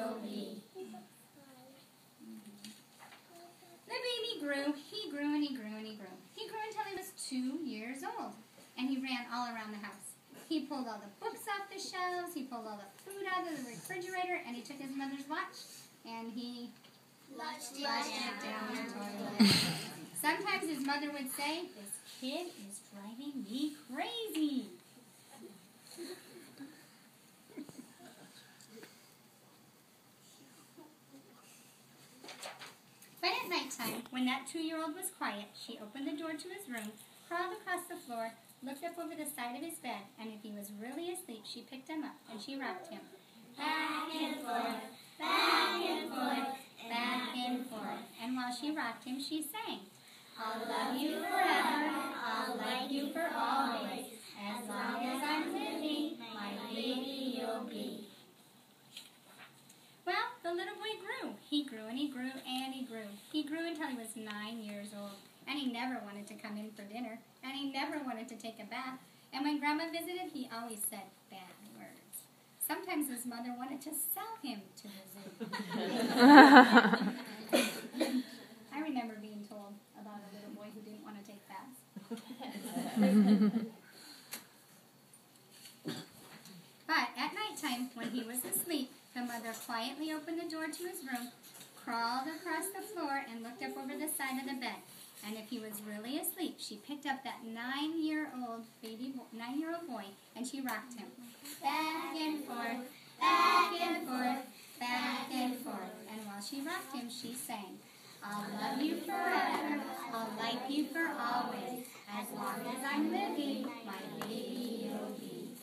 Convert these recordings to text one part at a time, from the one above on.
you'll be. The baby grew. He grew and he grew and he grew. He grew until he was 2 years old. And he ran all around the house. He pulled all the books off the shelves. He pulled all the food out of the refrigerator. And he took his mother's watch. And he flushed it down the toilet. Sometimes his mother would say, "This kid is driving me crazy." But at nighttime, when that 2-year-old was quiet, she opened the door to his room, crawled across the floor, looked up over the side of his bed, and if he was really asleep, she picked him up and she rocked him. Back and forth, back and forth, back and forth. And while she rocked him, she sang, "I'll love you forever, I'll like you for always, as long as I'm living, my baby you'll be." Well, the little boy grew. He grew and he grew and he grew. He grew until he was 9 years old. And he never wanted to come in for dinner. And he never wanted to take a bath. And when Grandma visited, he always said bad words. Sometimes his mother wanted to sell him to the zoo. I remember being told about a little boy who didn't want to take baths. But at nighttime, when he was asleep, the mother quietly opened the door to his room, crawled across the floor, and looked up over the side of the bed. And if he was really asleep, she picked up that 9-year-old boy, and she rocked him. Back and forth, back and forth, back and forth. And while she rocked him, she sang, "I'll love you forever, I'll like you for always, as long as I'm living, my baby you'll be."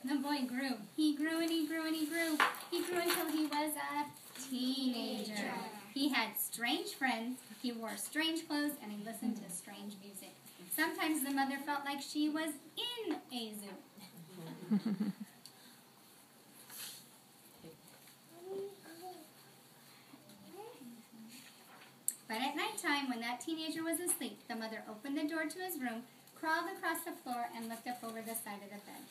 The boy grew. He grew and he grew and he grew. He grew until he was a teenager. He had strange friends, he wore strange clothes, and he listened to strange music. Sometimes the mother felt like she was in a zoo. But at nighttime, when that teenager was asleep, the mother opened the door to his room, crawled across the floor, and looked up over the side of the bed.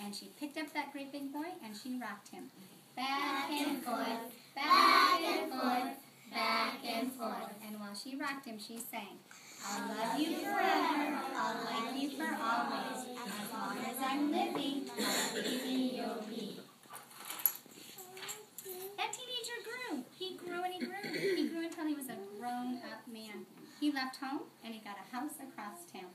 And she picked up that great big boy, and she rocked him. Back and forth, back and forth, back and forth. And while she rocked him, she sang, "I'll love you forever, I'll like you for always, as long as I'm living, my baby you'll be." That teenager grew. He grew and he grew. He grew until he was a grown-up man. He left home, and he got a house across town.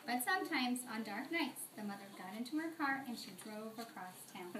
But sometimes, on dark nights, the mother got into her car and she drove across town.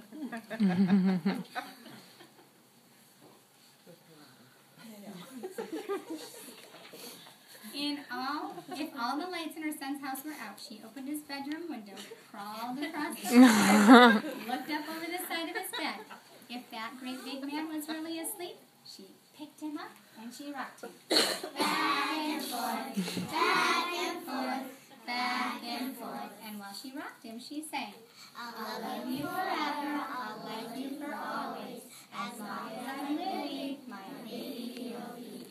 If all the lights in her son's house were out, she opened his bedroom window, crawled across the floor, looked up over the side of his bed. If that great big man was really asleep, she picked him up and she rocked him. Back and forth, back and forth, back and forth. And while she rocked him, she sang, "I'll love you forever, I'll like you for always, as long as I'm living, my baby you'll be."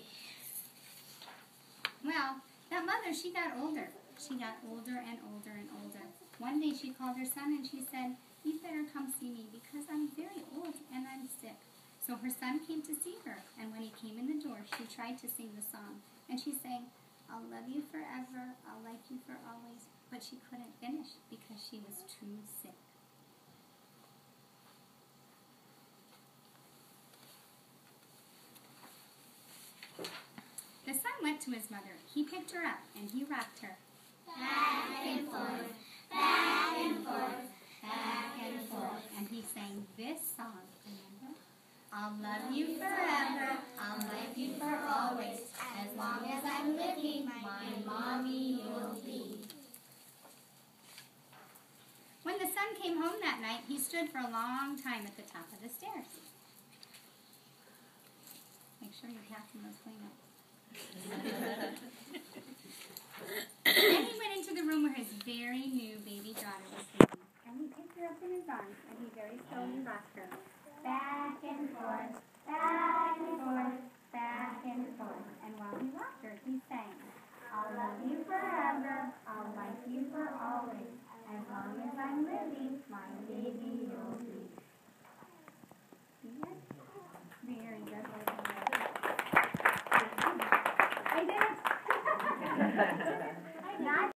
Well, that mother, she got older. She got older and older and older. One day she called her son and she said, "You better come see me because I'm very old and I'm sick." So her son came to see her, and when he came in the door, she tried to sing the song. And she sang, "I'll love you forever, I'll like you for always," but she couldn't finish because she was too sick. The son went to his mother. He picked her up and he rocked her. Back and forth, back and forth, back and forth. And he sang this song, remember? "I'll love you forever, I'll like you for always, as long as I'm living, my mommy you'll be." When the son came home that night, he stood for a long time at the top of the stairs. Make sure your captain was clean up. Then he went into the room where his very new baby daughter was sleeping. And he picked her up in his arms, and he very slowly rocked her. Back and forth, back and forth, back and forth. And while he rocked her, he sang, I'll love you forever, I'll like you for always. As long as I'm living, my baby you'll be. Very good. I did it.